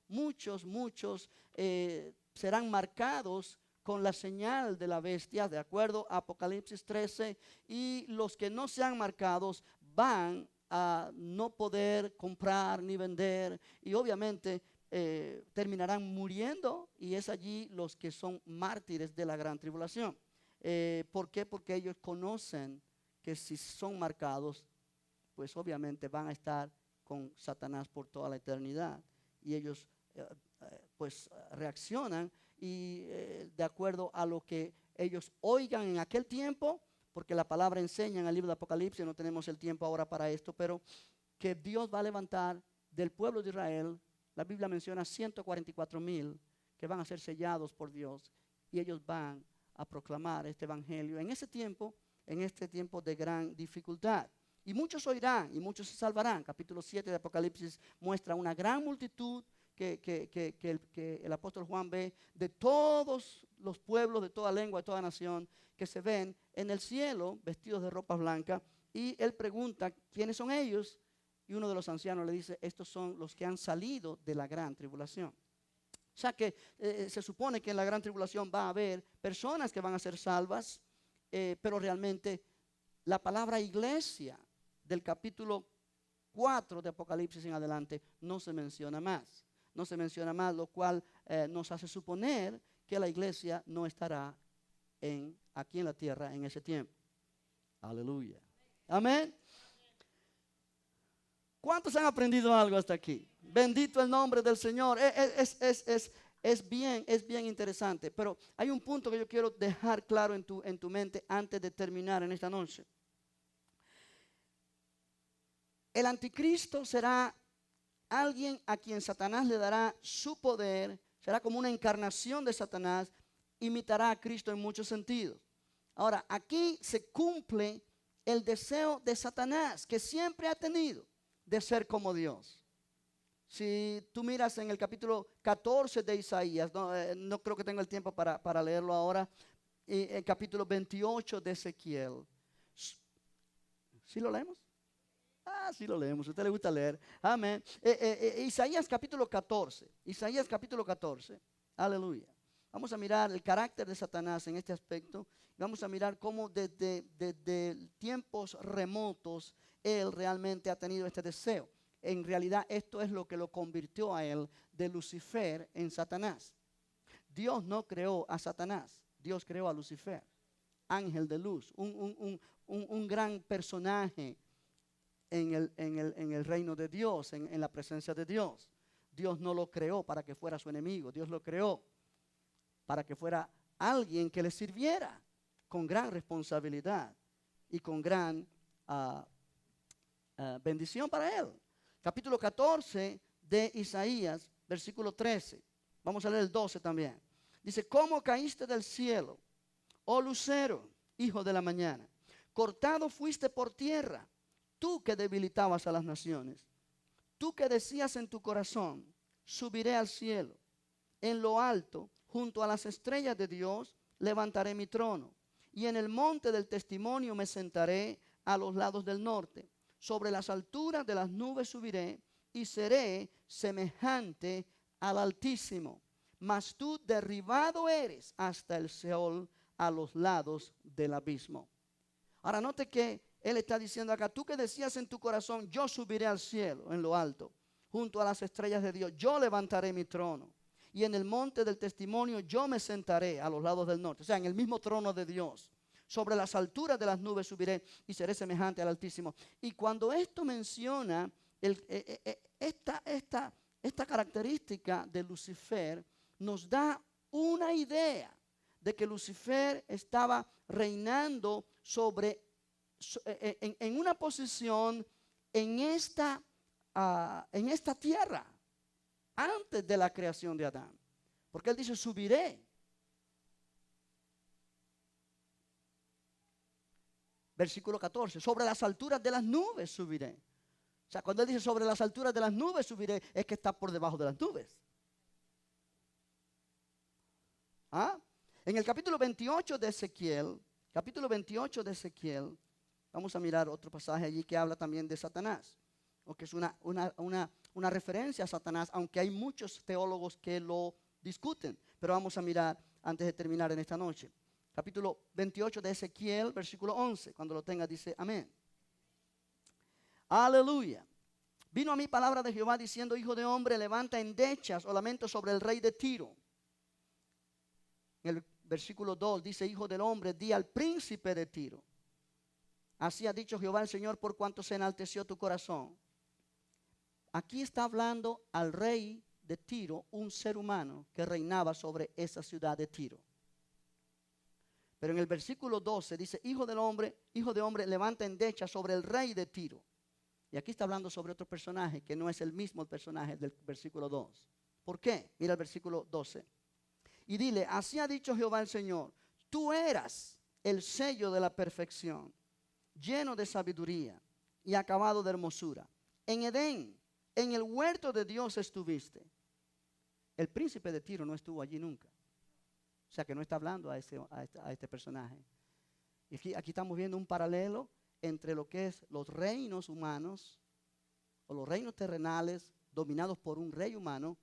serán marcados con la señal de la bestia, de acuerdo a Apocalipsis 13, y los que no sean marcados van a no poder comprar ni vender, y obviamente terminarán muriendo, y es allí los que son mártires de la gran tribulación. ¿Por qué? Porque ellos conocen que si son marcados, pues obviamente van a estar con Satanás por toda la eternidad, y ellos pues reaccionan y de acuerdo a lo que ellos oigan en aquel tiempo, porque la palabra enseña en el libro de Apocalipsis, no tenemos el tiempo ahora para esto, pero que Dios va a levantar del pueblo de Israel, la Biblia menciona 144,000 que van a ser sellados por Dios, y ellos van a proclamar este evangelio en este tiempo de gran dificultad. Y muchos oirán y muchos se salvarán. Capítulo 7 de Apocalipsis muestra una gran multitud que el apóstol Juan ve de todos los pueblos, de toda lengua, de toda nación, que se ven en el cielo vestidos de ropa blanca. Y él pregunta, ¿quiénes son ellos? Y uno de los ancianos le dice, estos son los que han salido de la gran tribulación. O sea que se supone que en la gran tribulación va a haber personas que van a ser salvas, pero realmente la palabra iglesia del capítulo 4 de Apocalipsis en adelante no se menciona más. No se menciona más, lo cual nos hace suponer que la iglesia no estará aquí en la tierra en ese tiempo. Aleluya. Amén. ¿Cuántos han aprendido algo hasta aquí? Bendito el nombre del Señor. Es bien interesante. Pero hay un punto que yo quiero dejar claro en tu mente antes de terminar en esta noche. El anticristo será alguien a quien Satanás le dará su poder, será como una encarnación de Satanás, imitará a Cristo en muchos sentidos. Ahora, aquí se cumple el deseo de Satanás, que siempre ha tenido de ser como Dios. Si tú miras en el capítulo 14 de Isaías, no creo que tenga el tiempo para leerlo ahora, el capítulo 28 de Ezequiel. ¿Sí lo leemos? Ah, sí lo leemos, a usted le gusta leer. Amén. Isaías capítulo 14. Isaías capítulo 14. Aleluya. Vamos a mirar el carácter de Satanás en este aspecto. Vamos a mirar cómo desde tiempos remotos él realmente ha tenido este deseo. En realidad esto es lo que lo convirtió a él de Lucifer en Satanás. Dios no creó a Satanás, Dios creó a Lucifer, ángel de luz, un gran personaje en el reino de Dios, en la presencia de Dios. Dios no lo creó para que fuera su enemigo, Dios lo creó para que fuera alguien que le sirviera con gran responsabilidad y con gran bendición para él. Capítulo 14 de Isaías, versículo 13. Vamos a leer el 12 también. Dice, ¿cómo caíste del cielo, oh lucero, hijo de la mañana? Cortado fuiste por tierra, tú que debilitabas a las naciones. Tú que decías en tu corazón, subiré al cielo. En lo alto, junto a las estrellas de Dios, levantaré mi trono. Y en el monte del testimonio me sentaré a los lados del norte. Sobre las alturas de las nubes subiré y seré semejante al Altísimo. Mas tú derribado eres hasta el Seol, a los lados del abismo. Ahora note que él está diciendo acá, tú que decías en tu corazón, yo subiré al cielo en lo alto, junto a las estrellas de Dios, yo levantaré mi trono. Y en el monte del testimonio yo me sentaré a los lados del norte, o sea, en el mismo trono de Dios. Sobre las alturas de las nubes subiré y seré semejante al Altísimo. Y cuando esto menciona esta característica de Lucifer, nos da una idea de que Lucifer estaba reinando en una posición en esta tierra antes de la creación de Adán. Porque él dice, subiré. Versículo 14, sobre las alturas de las nubes subiré. O sea, cuando él dice sobre las alturas de las nubes subiré, es que está por debajo de las nubes. ¿Ah? En el capítulo 28 de Ezequiel, vamos a mirar otro pasaje allí que habla también de Satanás, o que es una referencia a Satanás, aunque hay muchos teólogos que lo discuten, pero vamos a mirar antes de terminar en esta noche. Capítulo 28 de Ezequiel, versículo 11, cuando lo tenga dice amén. Aleluya. Vino a mí palabra de Jehová diciendo, hijo de hombre, levanta endechas o lamento sobre el rey de Tiro. En el versículo 2 dice, hijo del hombre, di al príncipe de Tiro. Así ha dicho Jehová el Señor, por cuanto se enalteció tu corazón. Aquí está hablando al rey de Tiro, un ser humano que reinaba sobre esa ciudad de Tiro. Pero en el versículo 12 dice, hijo de hombre, levanta endecha sobre el rey de Tiro. Y aquí está hablando sobre otro personaje que no es el mismo personaje del versículo 2. ¿Por qué? Mira el versículo 12. Y dile, así ha dicho Jehová el Señor, tú eras el sello de la perfección, lleno de sabiduría y acabado de hermosura. En Edén, en el huerto de Dios estuviste. El príncipe de Tiro no estuvo allí nunca. O sea que no está hablando a este personaje. Y aquí estamos viendo un paralelo entre lo que es los reinos humanos o los reinos terrenales dominados por un rey humano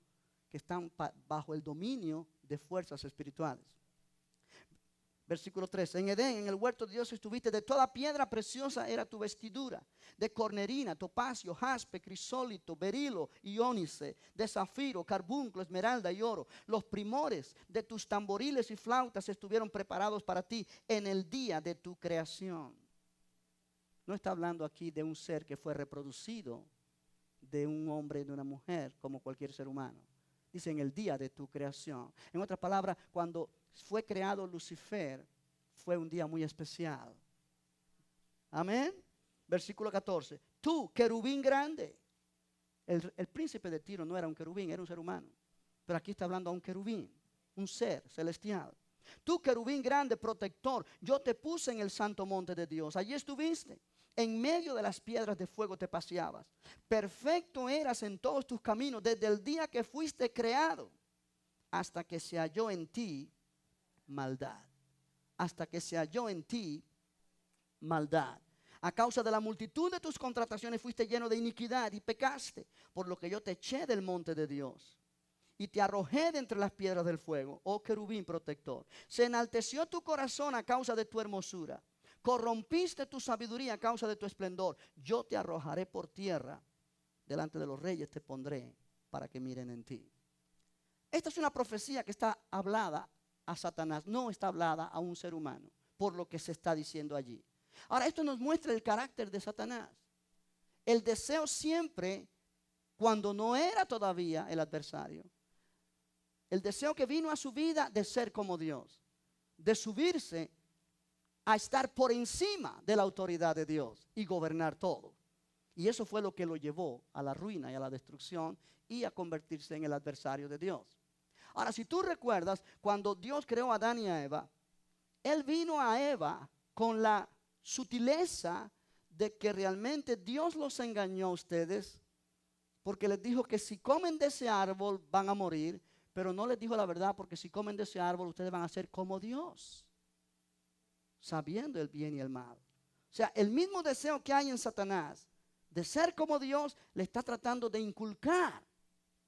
que están bajo el dominio de fuerzas espirituales. Versículo 3. En Edén, en el huerto de Dios estuviste, de toda piedra preciosa era tu vestidura, de cornerina, topacio, jaspe, crisólito, berilo y ónice, de zafiro, carbunclo, esmeralda y oro. Los primores de tus tamboriles y flautas estuvieron preparados para ti en el día de tu creación. No está hablando aquí de un ser que fue reproducido de un hombre y de una mujer como cualquier ser humano. Dice en el día de tu creación. En otras palabras, cuando fue creado Lucifer, fue un día muy especial. Amén. Versículo 14. Tú, querubín grande. El príncipe de Tiro no era un querubín, era un ser humano. Pero aquí está hablando a un querubín, un ser celestial. Tú, querubín grande, protector, yo te puse en el santo monte de Dios. Allí estuviste. En medio de las piedras de fuego te paseabas. Perfecto eras en todos tus caminos desde el día que fuiste creado hasta que se halló en ti maldad. Hasta que se halló en ti maldad. A causa de la multitud de tus contrataciones fuiste lleno de iniquidad y pecaste, por lo que yo te eché del monte de Dios y te arrojé de entre las piedras del fuego, oh querubín protector. Se enalteció tu corazón a causa de tu hermosura. Corrompiste tu sabiduría a causa de tu esplendor. Yo te arrojaré por tierra. Delante de los reyes te pondré para que miren en ti. Esta es una profecía que está hablada a Satanás. No está hablada a un ser humano, por lo que se está diciendo allí. Ahora, esto nos muestra el carácter de Satanás. El deseo siempre, cuando no era todavía el adversario, el deseo que vino a su vida de ser como Dios, de subirse a estar por encima de la autoridad de Dios y gobernar todo. Y eso fue lo que lo llevó a la ruina y a la destrucción y a convertirse en el adversario de Dios. Ahora, si tú recuerdas, cuando Dios creó a Adán y a Eva, Él vino a Eva con la sutileza de que realmente Dios los engañó a ustedes, porque les dijo que si comen de ese árbol van a morir, pero no les dijo la verdad, porque si comen de ese árbol ustedes van a ser como Dios, sabiendo el bien y el mal. O sea, el mismo deseo que hay en Satanás de ser como Dios, le está tratando de inculcar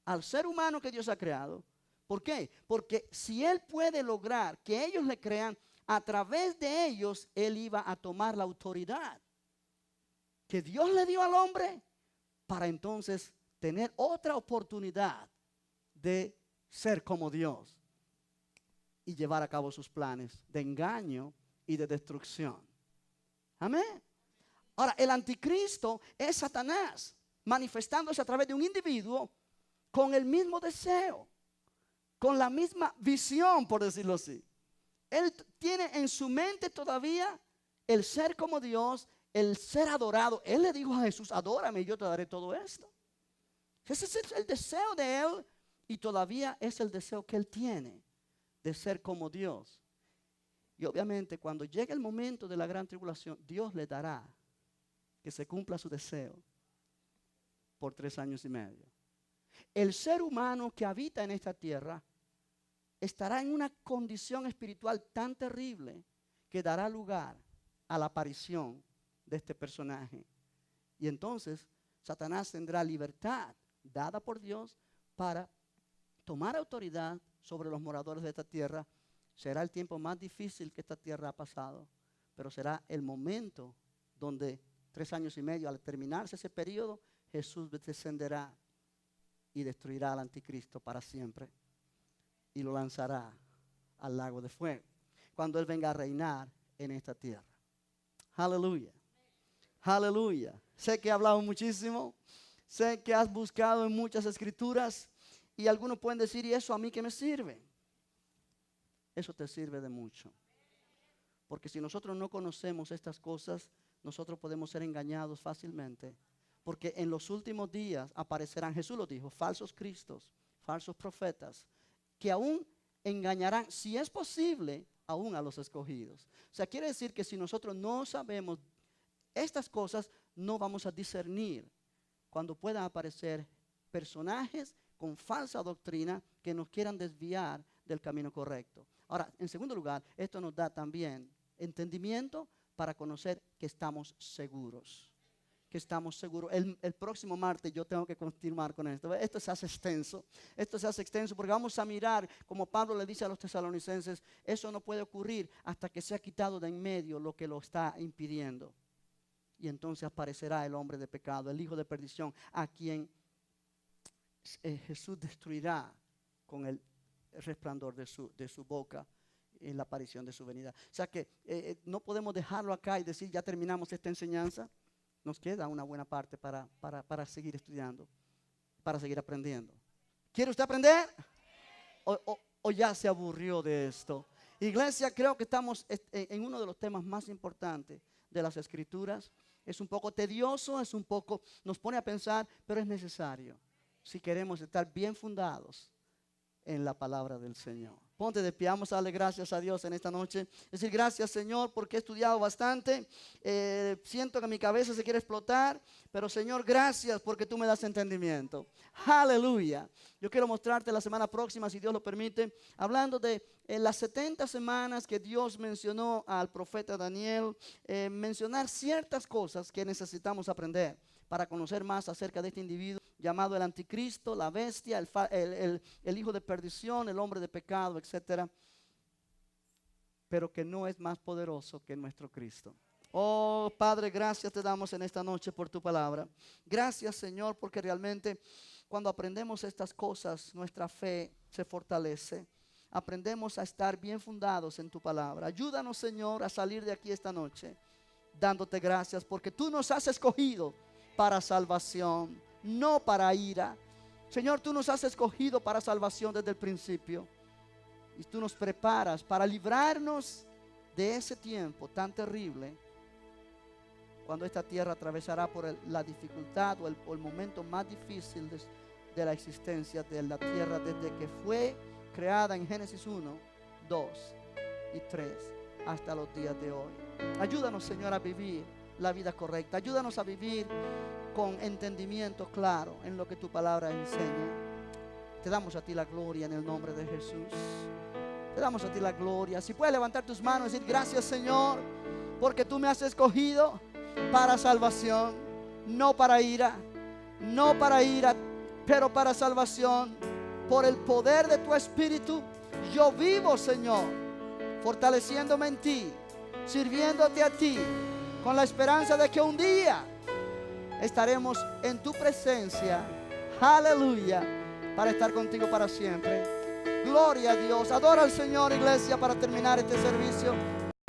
al ser humano que Dios ha creado. ¿Por qué? Porque si Él puede lograr que ellos le crean, a través de ellos Él iba a tomar la autoridad que Dios le dio al hombre para entonces tener otra oportunidad de ser como Dios y llevar a cabo sus planes de engaño y de destrucción. Amén. Ahora, el anticristo es Satanás manifestándose a través de un individuo con el mismo deseo, con la misma visión, por decirlo así. Él tiene en su mente todavía el ser como Dios, el ser adorado. Él le dijo a Jesús: adórame y yo te daré todo esto. Ese es el deseo de él y todavía es el deseo que él tiene de ser como Dios. Y obviamente cuando llegue el momento de la gran tribulación, Dios le dará que se cumpla su deseo por 3 años y medio. El ser humano que habita en esta tierra estará en una condición espiritual tan terrible que dará lugar a la aparición de este personaje. Y entonces Satanás tendrá libertad dada por Dios para tomar autoridad sobre los moradores de esta tierra. Será el tiempo más difícil que esta tierra ha pasado, pero será el momento donde 3 años y medio, al terminarse ese periodo, Jesús descenderá y destruirá al anticristo para siempre y lo lanzará al lago de fuego cuando Él venga a reinar en esta tierra. Aleluya, aleluya. Sé que he hablado muchísimo, sé que has buscado en muchas escrituras y algunos pueden decir: ¿y eso a mí qué me sirve? Eso te sirve de mucho, porque si nosotros no conocemos estas cosas, nosotros podemos ser engañados fácilmente, porque en los últimos días aparecerán, Jesús lo dijo, falsos cristos, falsos profetas, que aún engañarán, si es posible, aún a los escogidos. O sea, quiere decir que si nosotros no sabemos estas cosas, no vamos a discernir cuando puedan aparecer personajes con falsa doctrina que nos quieran desviar del camino correcto. Ahora, en segundo lugar, esto nos da también entendimiento para conocer que estamos seguros. Que estamos seguros. El próximo martes yo tengo que continuar con esto. Esto se hace extenso. Esto se hace extenso porque vamos a mirar, como Pablo le dice a los tesalonicenses, eso no puede ocurrir hasta que sea quitado de en medio lo que lo está impidiendo. Y entonces aparecerá el hombre de pecado, el hijo de perdición, a quien Jesús destruirá con el resplandor de su boca en la aparición de su venida. O sea que no podemos dejarlo acá y decir: ya terminamos esta enseñanza. Nos queda una buena parte para seguir estudiando, para seguir aprendiendo. ¿Quiere usted aprender? ¿O ya se aburrió de esto? Iglesia, creo que estamos en uno de los temas más importantes de las Escrituras. Es un poco tedioso, nos pone a pensar, pero es necesario si queremos estar bien fundados en la palabra del Señor. Ponte de pie, vamos a darle gracias a Dios en esta noche. Decir gracias, Señor, porque he estudiado bastante. Siento que mi cabeza se quiere explotar, pero Señor, gracias porque tú me das entendimiento. Aleluya. Yo quiero mostrarte la semana próxima, si Dios lo permite, hablando de las 70 semanas que Dios mencionó al profeta Daniel, mencionar ciertas cosas que necesitamos aprender para conocer más acerca de este individuo llamado el anticristo, la bestia, el hijo de perdición, el hombre de pecado, etcétera, pero que no es más poderoso que nuestro Cristo. Oh Padre, gracias te damos en esta noche por tu palabra. Gracias, Señor, porque realmente cuando aprendemos estas cosas, nuestra fe se fortalece. Aprendemos a estar bien fundados en tu palabra. Ayúdanos, Señor, a salir de aquí esta noche dándote gracias porque tú nos has escogido para salvación, no para ira. Señor, tú nos has escogido para salvación desde el principio y tú nos preparas para librarnos de ese tiempo tan terrible cuando esta tierra atravesará por la dificultad o el momento más difícil de la existencia de la tierra desde que fue creada en Génesis 1, 2 y 3 hasta los días de hoy. Ayúdanos, Señor, a vivir la vida correcta. Ayúdanos a vivir con entendimiento claro en lo que tu palabra enseña. Te damos a ti la gloria en el nombre de Jesús. Te damos a ti la gloria. Si puedes levantar tus manos y decir gracias, Señor, porque tú me has escogido para salvación, no para ira, pero para salvación. Por el poder de tu Espíritu, yo vivo, Señor, fortaleciéndome en ti, sirviéndote a ti, con la esperanza de que un día estaremos en tu presencia. Aleluya, para estar contigo para siempre. Gloria a Dios. Adora al Señor, iglesia, para terminar este servicio.